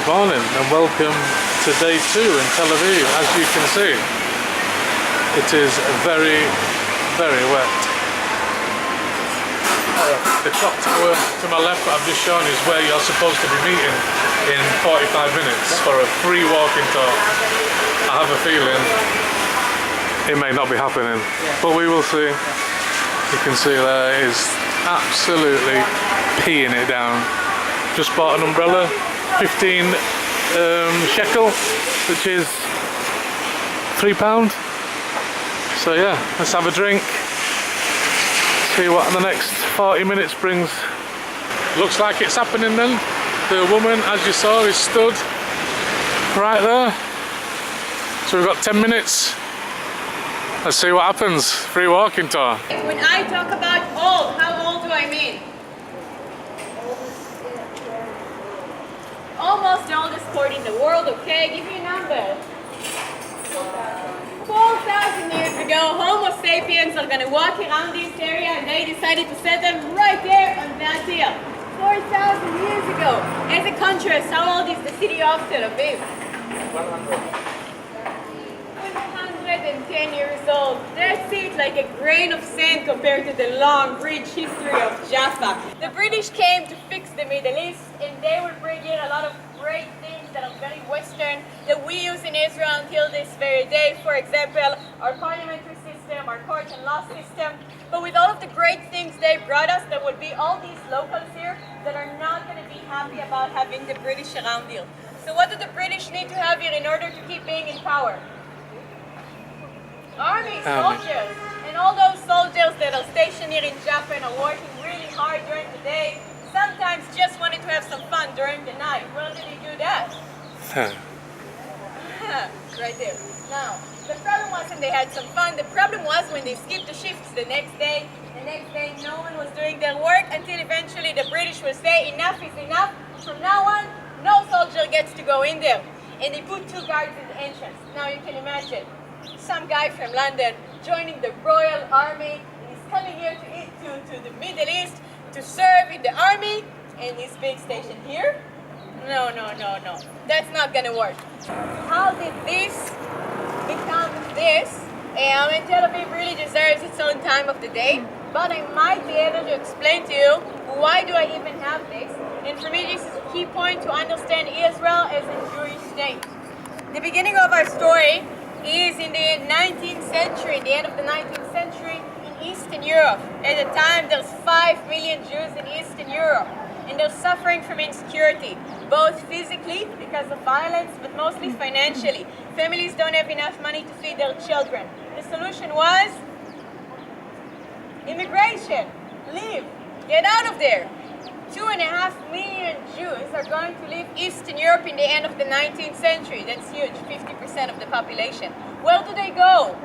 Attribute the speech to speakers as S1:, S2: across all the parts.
S1: morning and welcome to day 2 in Tel Aviv. As you can see, it is very, very wet. The clock tower to my left that I've just shown is where you're supposed to be meeting in 45 minutes for a free walking tour. I have a feeling it may not be happening, but we will see. You can see there is absolutely peeing it down. Just bought an umbrella, 15 shekel, which is £3. So yeah, let's have a drink, see what the next 40 minutes brings. Looks like it's happening then. The woman, as you saw, is stood right there. So we've got 10 minutes. Let's see what happens. Free walking tour.
S2: When I talk about old, how old do I mean? Almost the oldest sport in the world, okay? Give me a number. 4,000 years ago, Homo sapiens are going to walk around this area and they decided to set them right there on that hill. 4,000 years ago. As a contrast, how old is the city of Tel Aviv? 110 years old. That's it, like a grain of sand compared to the long, rich history of Jaffa. The British came to fix the Middle East and they will bring in a lot of great things that are very Western that we use in Israel until this very day. For example, our parliamentary system, our court and law system. But with all of the great things they brought us, there will be all these locals here that are not going to be happy about having the British around here. So what do the British need to have here in order to keep being in power? Army, soldiers, and all those soldiers that are stationed here in Jaffa and are working really hard during the day, sometimes just wanted to have some fun during the night. Where did they do that? Right there. Now, the problem wasn't they had some fun, the problem was when they skipped the shifts the next day no one was doing their work until eventually the British will say enough is enough, from now on no soldier gets to go in there. And they put 2 guards in the entrance. Now you can imagine some guy from London joining the Royal Army, and he's coming here to the Middle East to serve in the army, and he's being stationed here? No. That's not gonna work. How did this become this? And Tel Aviv really deserves its own time of the day, but I might be able to explain to you why do I even have this. And for me, this is a key point to understand Israel as a Jewish state. The beginning of our story is in the 19th century, the end of the 19th century in Eastern Europe. At the time, there's 5 million Jews in Eastern Europe, and they're suffering from insecurity, both physically because of violence, but mostly financially. Families don't have enough money to feed their children. The solution was immigration. Leave. Get out of there. 2.5 million Jews are going to leave Eastern Europe in the end of the 19th century. That's huge, 50% of the population. Where do they go?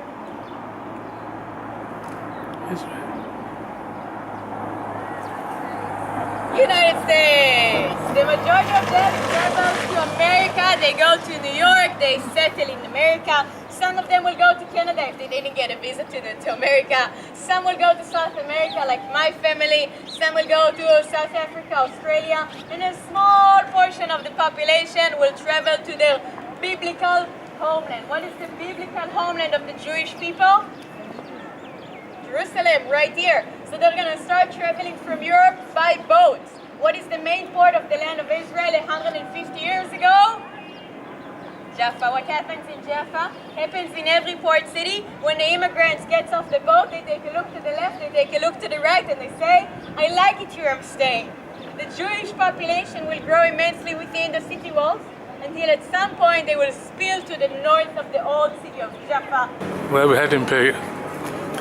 S2: United States. The majority of them travel to America. They go to New York. They settle in America. Some of them will go to Canada if they didn't get a visa to America. Some will go to South America, like my family. Some will go to South Africa, Australia. And a small portion of the population will travel to their biblical homeland. What is the biblical homeland of the Jewish people? Jerusalem, right here. So they're going to start traveling from Europe by boat. What is the main port of the land of Israel 150 years ago? Jaffa. What happens in Jaffa happens in every port city. When the immigrants get off the boat, they take a look to the left, they take a look to the right, and they say, I like it here, I'm staying. The Jewish population will grow immensely within the city walls until at some point they will spill to the north of the old city of Jaffa.
S1: Where are we heading, Pete?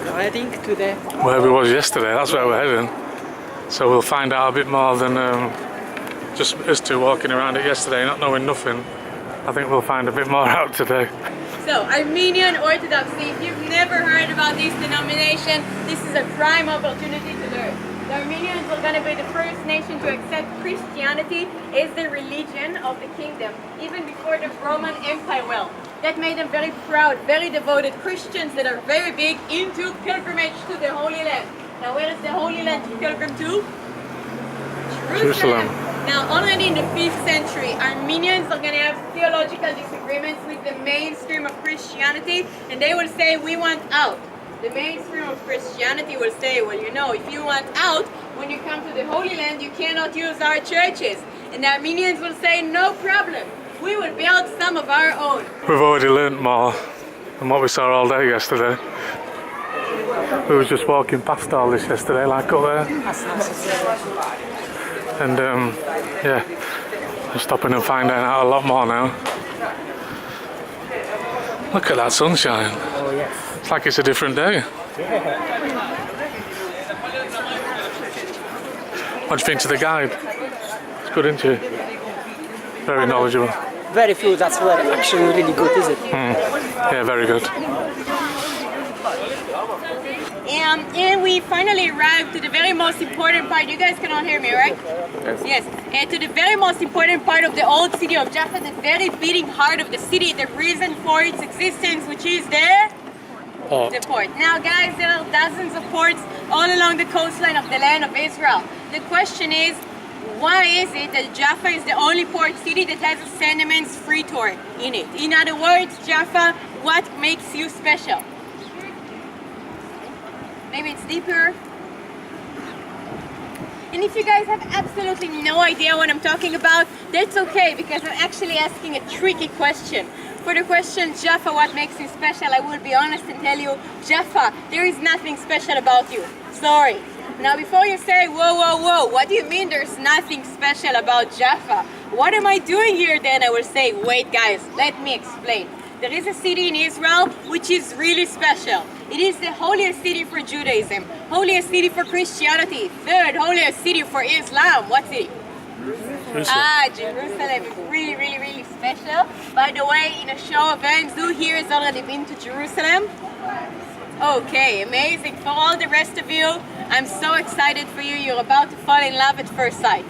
S3: We're heading to the...
S1: Where we was yesterday, that's where we're heading. So we'll find out a bit more than just us two walking around it yesterday, not knowing nothing. I think we'll find a bit more out today.
S2: So, Armenian Orthodoxy, if you've never heard about this denomination, this is a prime opportunity to learn. The Armenians are going to be the first nation to accept Christianity as the religion of the kingdom, even before the Roman Empire will. That made them very proud, very devoted Christians that are very big into pilgrimage to the Holy Land. Now, where is the Holy Land to pilgrim to? Jerusalem. Now, already in the 5th century, Armenians are going to have theological disagreements with the mainstream of Christianity, and they will say, we want out. The mainstream of Christianity will say, well, you know, if you want out, when you come to the Holy Land, you cannot use our churches. And the Armenians will say, no problem. We will build some of our own.
S1: We've already learnt more than what we saw all day yesterday. We were just walking past all this yesterday, like up there. And yeah, I'm stopping and finding out a lot more now. Look at that sunshine.
S3: Oh, yes.
S1: It's like it's a different day. What do you think to the guide? It's good, isn't it? Very knowledgeable.
S3: Very few, that's where actually really good, is it?
S1: Yeah, very good.
S2: And we finally arrived to the very most important part. You guys can all hear me, right? Yes. And to the very most important part of the old city of Jaffa, the very beating heart of the city, the reason for its existence, which is the port. Now, guys, there are dozens of ports all along the coastline of the land of Israel. The question is, why is it that Jaffa is the only port city that has a SANDEMANs free tour in it? In other words, Jaffa, what makes you special? Maybe it's deeper. And if you guys have absolutely no idea what I'm talking about, that's okay, because I'm actually asking a tricky question. For the question, Jaffa, what makes you special, I will be honest and tell you, Jaffa, there is nothing special about you. Sorry. Now before you say, whoa, whoa, whoa, what do you mean there's nothing special about Jaffa? What am I doing here then? I will say, wait guys, let me explain. There is a city in Israel which is really special. It is the holiest city for Judaism, holiest city for Christianity, third holiest city for Islam. What city?
S1: Jerusalem.
S2: Jerusalem is really, really, really special. By the way, in a show of hands, who here has already been to Jerusalem? Okay, amazing. For all the rest of you, I'm so excited for you. You're about to fall in love at first sight.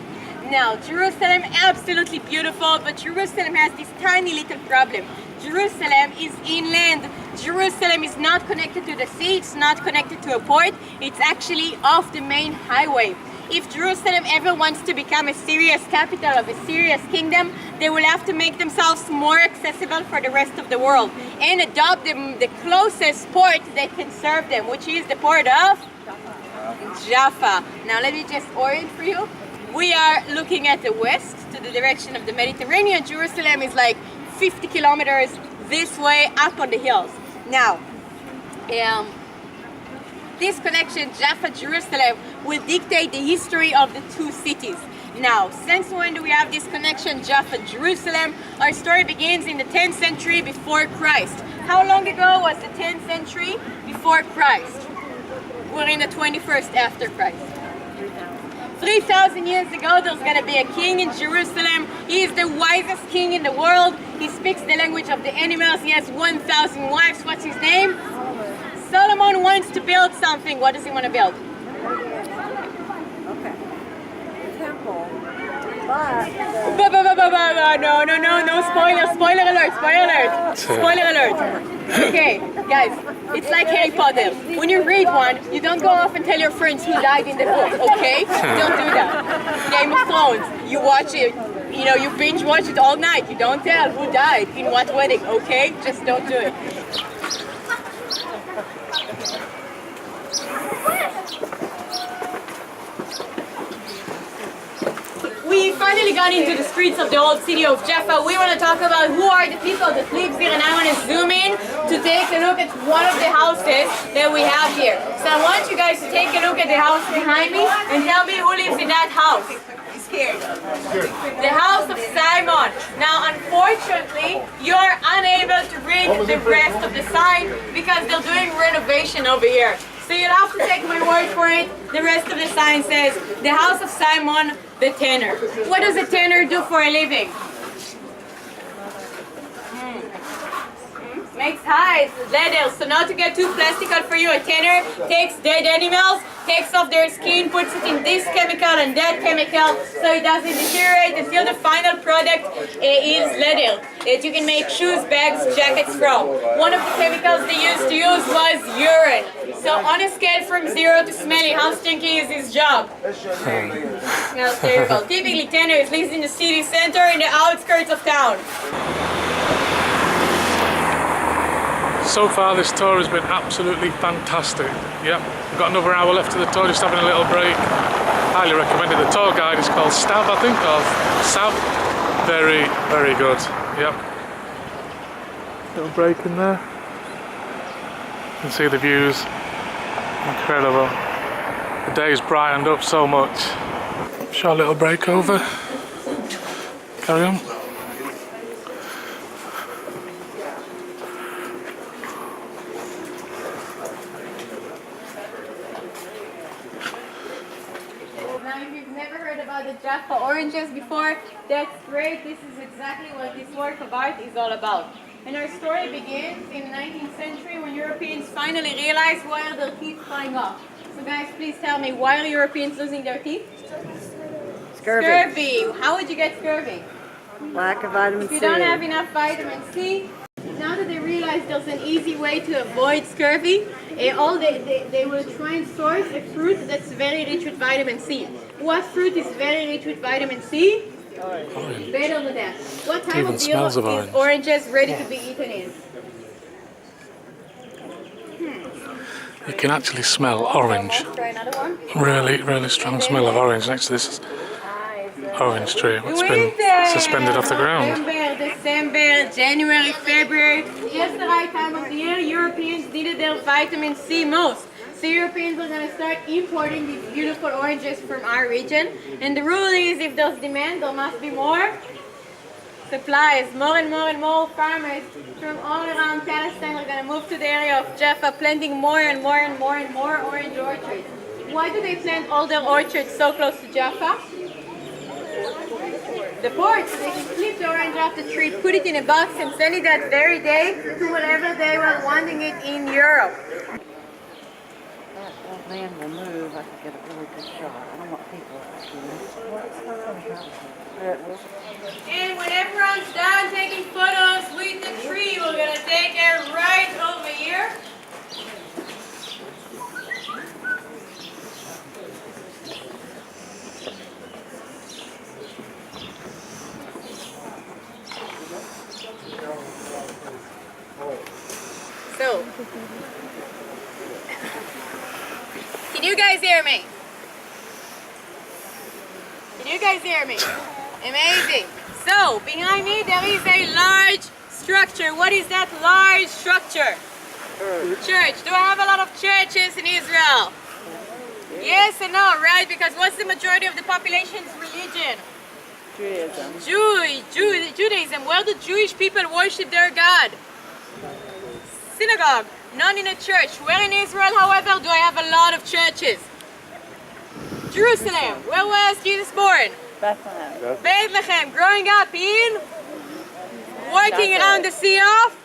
S2: Now, Jerusalem, absolutely beautiful, but Jerusalem has this tiny little problem. Jerusalem is inland. Jerusalem is not connected to the sea, it's not connected to a port, it's actually off the main highway. If Jerusalem ever wants to become a serious capital of a serious kingdom, they will have to make themselves more accessible for the rest of the world and adopt the closest port that can serve them, which is the port of Jaffa. Now let me just orient for you. We are looking at the west, to the direction of the Mediterranean. Jerusalem is like 50 kilometers this way up on the hills. Now, this connection, Jaffa-Jerusalem, will dictate the history of the two cities. Now, since when do we have this connection, Jaffa-Jerusalem? Our story begins in the 10th century before Christ. How long ago was the 10th century before Christ? We're in the 21st after Christ. 3,000 years ago, there's going to be a king in Jerusalem. He is the wisest king in the world. He speaks the language of the animals. He has 1,000 wives. What's his name? Solomon wants to build something. What does he want to build?
S4: Okay. Temple.
S2: No, spoiler alert. Okay, guys, it's like Harry Potter. When you read one, you don't go off and tell your friends who died in the book, okay? Don't do that. Game of Thrones, you watch it, you know, you binge watch it all night. You don't tell who died in what wedding, okay? Just don't do it. We finally got into the streets of the old city of Jaffa. We want to talk about who are the people that live here, and I want to zoom in to take a look at one of the houses that we have here. So I want you guys to take a look at the house behind me and tell me who lives in that house. Here. The house of Simon. Now, unfortunately, you're unable to read the rest of the sign because they're doing renovation over here. So you'll have to take my word for it. The rest of the sign says, the house of Simon the tanner. What does a tanner do for a living? makes hides, leather. So not to get too plastical for you, a tanner takes dead animals, takes off their skin, puts it in this chemical and that chemical, so it doesn't deteriorate until the final product is leather that you can make shoes, bags, jackets from. One of the chemicals they used to use was urine. So on a scale from 0 to smelly, how stinky is his job? Smells terrible. Typically, tanners lives in the city center in the outskirts of town.
S1: So far this tour has been absolutely fantastic. Yep, we've got another hour left of the tour, just having a little break. Highly recommended. The tour guide is called Stav, I think, or Sav. Very, very good. Yep. Little break in there. You can see the views. Incredible. The day's brightened up so much. Short little break over. Carry on.
S2: Now, if you've never heard about the Jaffa oranges before, that's great. This is exactly what this work of art is all about. And our story begins in the 19th century when Europeans finally realized why are their teeth flying off. So guys, please tell me, why are Europeans losing their teeth?
S4: Scurvy.
S2: Scurvy. How would you get scurvy?
S4: Lack of vitamin
S2: If
S4: C.
S2: you don't have enough vitamin C. Now that they realize there's an easy way to avoid scurvy, they will try and source a fruit that's very rich with vitamin C. What fruit is very rich with vitamin C?
S1: Orange.
S2: Better than that. What type
S1: Even
S2: of deal
S1: smells of
S2: is
S1: orange.
S2: oranges ready to be eaten in?
S1: You can actually smell orange.
S2: Try another one.
S1: Really, really strong smell of orange next to this orange tree. It's been suspended off the ground.
S2: November, December, January, February. Just the right time of the year. Europeans needed their vitamin C most. So Europeans are going to start importing these beautiful oranges from our region. And the rule is, if there's demand, there must be more supplies. More and more and more farmers from all around Palestine are going to move to the area of Jaffa, planting more and more and more and more orange orchards. Why do they plant all their orchards so close to Jaffa? The port, so they can flip the orange off the tree, put it in a box and send it that very day to wherever they were wanting it in Europe.
S4: That man will move. I could get a really good shot. I don't want people
S2: And when everyone's done taking photos with the tree, we're going to take it right over here. So, can you guys hear me? Can you guys hear me? Amazing. So, behind me there is a large structure. What is that large structure? Church. Do I have a lot of churches in Israel? Yes and no, right? Because what's the majority of the population's religion?
S4: Judaism.
S2: Judaism. Where do Jewish people worship their God? Synagogue. None in a church. Where in Israel, however, do I have a lot of churches? Jerusalem. Where was Jesus born?
S4: Bethlehem.
S2: Bethlehem. Growing up in? Working around the sea of?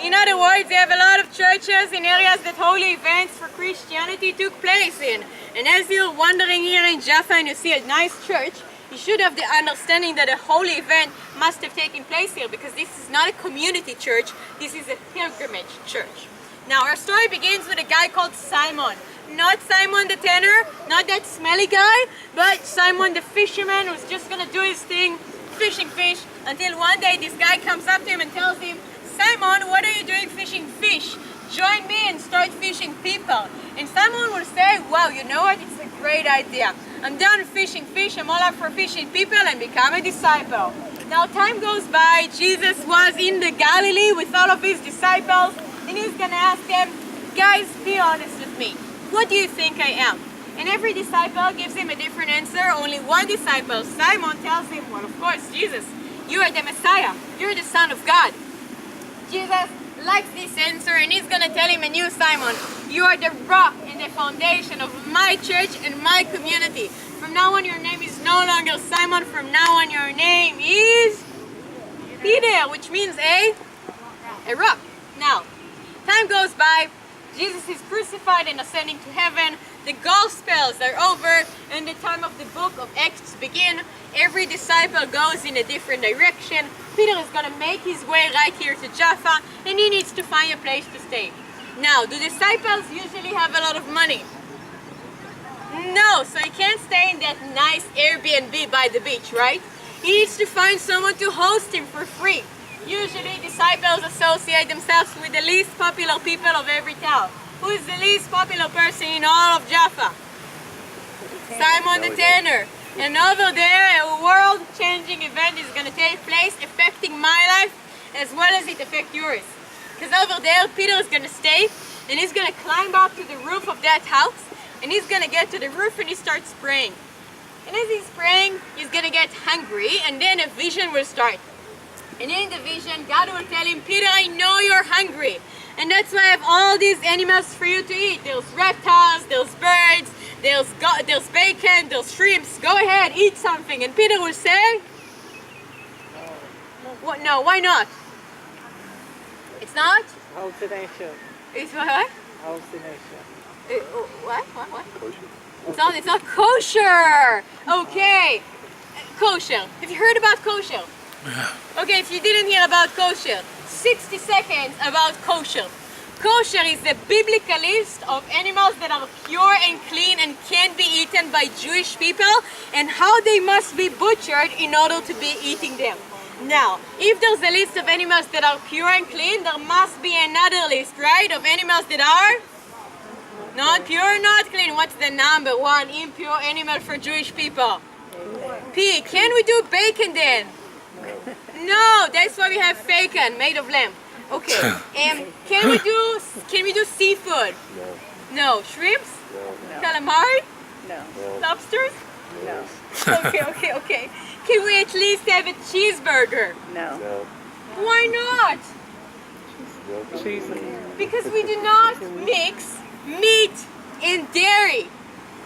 S2: In other words, they have a lot of churches in areas that holy events for Christianity took place in. And as you're wandering here in Jaffa and you see a nice church, you should have the understanding that a holy event must have taken place here, because this is not a community church, this is a pilgrimage church. Now our story begins with a guy called Simon. Not Simon the tanner, not that smelly guy, but Simon the fisherman who's just gonna do his thing, fishing fish, until one day this guy comes up to him and tells him, Simon, what are you doing fishing fish? Join me and start fishing people. And Simon will say, wow, you know what, it's a great idea. I'm done fishing fish, I'm all up for fishing people, and become a disciple. Now time goes by, Jesus was in the Galilee with all of his disciples, and he's gonna ask them, guys, be honest with me. What do you think I am? And every disciple gives him a different answer. Only one disciple, Simon, tells him, well, of course, Jesus, you are the Messiah. You're the Son of God. Jesus likes this answer, and he's going to tell him, and you, Simon, you are the rock and the foundation of my church and my community. From now on, your name is no longer Simon. From now on, your name is Peter, which means a rock. Now, time goes by, Jesus is crucified and ascending to heaven, the Gospels are over, and the time of the book of Acts begin. Every disciple goes in a different direction. Peter is going to make his way right here to Jaffa, and he needs to find a place to stay. Now, do disciples usually have a lot of money? No, so he can't stay in that nice Airbnb by the beach, right? He needs to find someone to host him for free. Usually disciples associate themselves with the least popular people of every town. Who is the least popular person in all of Jaffa? Simon the Tanner. And over there, a world-changing event is going to take place, affecting my life as well as it affects yours. Because over there, Peter is going to stay, and he's going to climb up to the roof of that house, and he's going to get to the roof and he starts praying. And as he's praying, he's going to get hungry, and then a vision will start. And in the vision, God will tell him, Peter, I know you're hungry. And that's why I have all these animals for you to eat. There's reptiles, there's birds, there's bacon, there's shrimps. Go ahead, eat something. And Peter will say, what? No, why not? It's not?
S4: Hallucination.
S2: It's what?
S4: Hallucination.
S2: What? It's not kosher. Okay. Kosher. Have you heard about kosher? Okay, if you didn't hear about kosher, 60 seconds about kosher. Kosher is the biblical list of animals that are pure and clean and can be eaten by Jewish people, and how they must be butchered in order to be eating them. Now, if there's a list of animals that are pure and clean, there must be another list, right, of animals that are not pure, not clean. What's the number one impure animal for Jewish people? P. Can we do bacon then? No, that's why we have bacon made of lamb. Okay. Can we do seafood? No. Shrimps?
S4: No.
S2: Calamari?
S4: No.
S2: Lobsters?
S4: No.
S2: Okay. Can we at least have a cheeseburger?
S4: No.
S2: Why not?
S4: Cheese.
S2: Because we do not mix meat and dairy.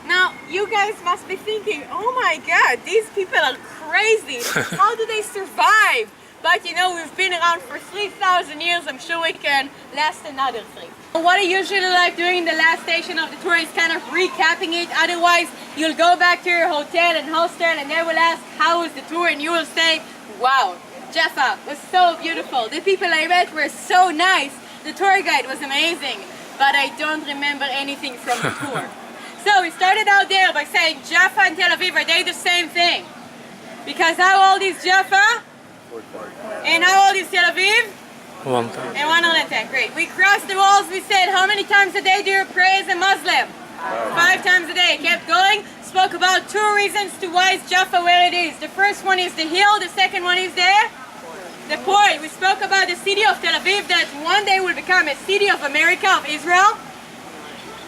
S2: Now, you guys must be thinking, oh my God, these people are crazy. How do they survive? But you know, we've been around for 3,000 years. I'm sure we can last another 3. What I usually like doing in the last station of the tour is kind of recapping it. Otherwise, you'll go back to your hotel and hostel and they will ask, how was the tour? And you will say, wow, Jaffa was so beautiful. The people I met were so nice. The tour guide was amazing. But I don't remember anything from the tour. So we started out there by saying Jaffa and Tel Aviv, are they the same thing? Because how old is Jaffa? And how old is Tel Aviv?
S1: 1
S2: And 110, great. We crossed the walls, we said, how many times a day do you pray as a Muslim? 5 times a day. Kept going, spoke about 2 reasons to why is Jaffa where it is. The first one is the hill, the second one is the port. We spoke about the city of Tel Aviv that one day will become a city of America, of Israel.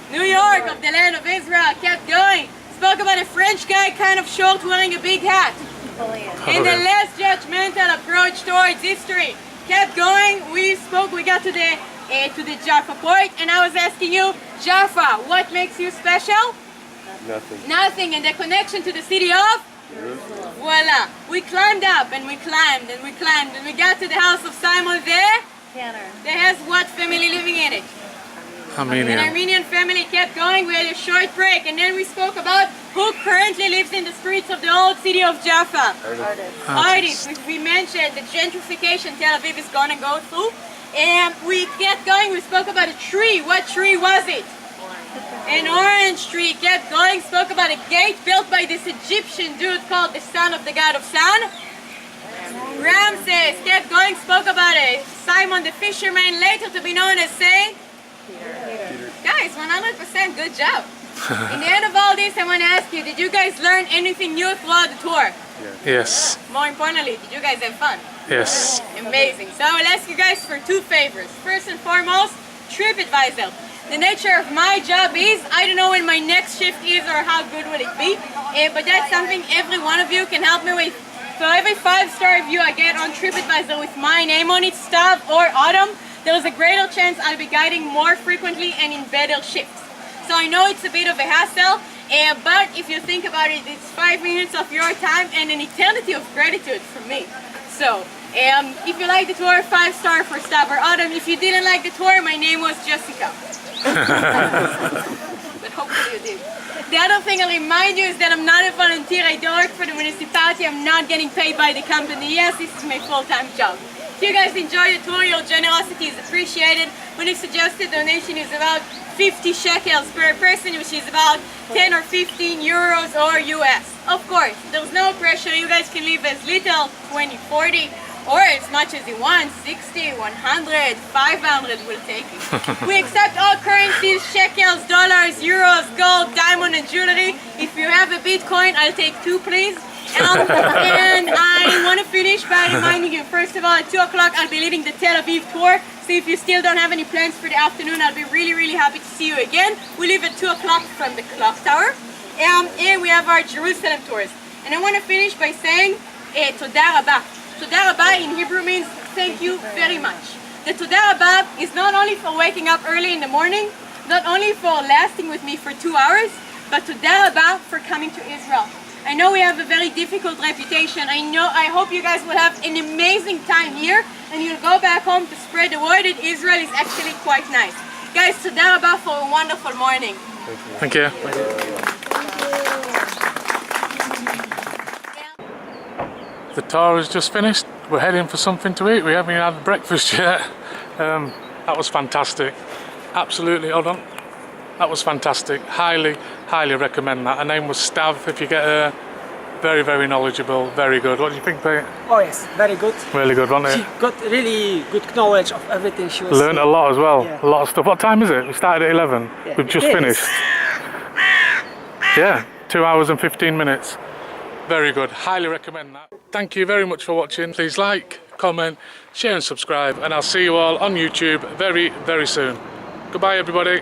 S2: New York, of the land of Israel. Kept going. Spoke about a French guy, kind of short, wearing a big hat. And the less judgmental approach towards history. Kept going. We got to the Jaffa port, and I was asking you, Jaffa, what makes you special? Nothing. And the connection to the city of? Voila. We climbed up, and we climbed, and we climbed, and we got to the house of Simon there.
S4: Tanner.
S2: That has what family living in it? An Armenian family. Kept going. We had a short break, and then we spoke about who currently lives in the streets of the old city of Jaffa. Artists. We mentioned the gentrification Tel Aviv is going to go through, and we kept going. We spoke about a tree. What tree was it? An orange tree. Kept going. Spoke about a gate built by this Egyptian dude called the son of the god of sun, Ramses. Kept going. Spoke about it. Simon the fisherman, later to be known as Saint. Guys, 100% good job. In the end of all this, I want to ask you, did you guys learn anything new throughout the tour?
S1: Yes.
S2: More importantly, did you guys have fun?
S1: Yes.
S2: Amazing. So I'll ask you guys for 2 favors. First and foremost, TripAdvisor. The nature of my job is, I don't know when my next shift is or how good will it be, but that's something every one of you can help me with. So every 5-star review I get on TripAdvisor with my name on it, Stav or Autumn, there's a greater chance I'll be guiding more frequently and in better shifts. So I know it's a bit of a hassle, but if you think about it, it's 5 minutes of your time and an eternity of gratitude from me. So If you like the tour, 5-star for Stab or Autumn. If you didn't like the tour, my name was Jessica. But hopefully you did. The other thing I'll remind you is that I'm not a volunteer. I don't work for the municipality. I'm not getting paid by the company. Yes, this is my full-time job. If you guys enjoy the tour, your generosity is appreciated. When the suggested donation is about 50 shekels per person, which is about 10 or 15 euros or US. Of course, there's no pressure. You guys can leave as little, 20, 40, or as much as you want, 60, 100, 500, we'll take it. We accept all currencies, shekels, dollars, euros, gold, diamond, and jewelry. If you have a Bitcoin, I'll take 2, please. And I want to finish by reminding you, first of all, at 2 o'clock I'll be leading the Tel Aviv tour. So if you still don't have any plans for the afternoon, I'll be really, really happy to see you again. We leave at 2 o'clock from the clock tower. And we have our Jerusalem tours. And I want to finish by saying, Toda Rabba. Toda Rabba in Hebrew means thank you very much. The Toda Rabba is not only for waking up early in the morning, not only for lasting with me for 2 hours, but Toda Rabba for coming to Israel. I know we have a very difficult reputation. I hope you guys will have an amazing time here and you'll go back home to spread the word that Israel is actually quite nice. Guys, Toda Rabba for a wonderful morning.
S1: Thank you. The tour is just finished. We're heading for something to eat. We haven't even had breakfast yet. That was fantastic. Absolutely, hold on. That was fantastic. Highly, highly recommend that. Her name was Stav. If you get her, very, very knowledgeable, very good. What do you think, Pete?
S3: Oh yes, very good.
S1: Really good, wasn't
S3: She
S1: it?
S3: got really good knowledge of everything she was
S1: Learned a lot as well.
S3: Yeah.
S1: A lot of stuff. What time is it? We started at 11.
S3: Yeah.
S1: We've just
S3: Yes.
S1: finished. Yeah, 2 hours and 15 minutes. Very good. Highly recommend that. Thank you very much for watching. Please like, comment, share and subscribe. And I'll see you all on YouTube very, very soon. Goodbye, everybody.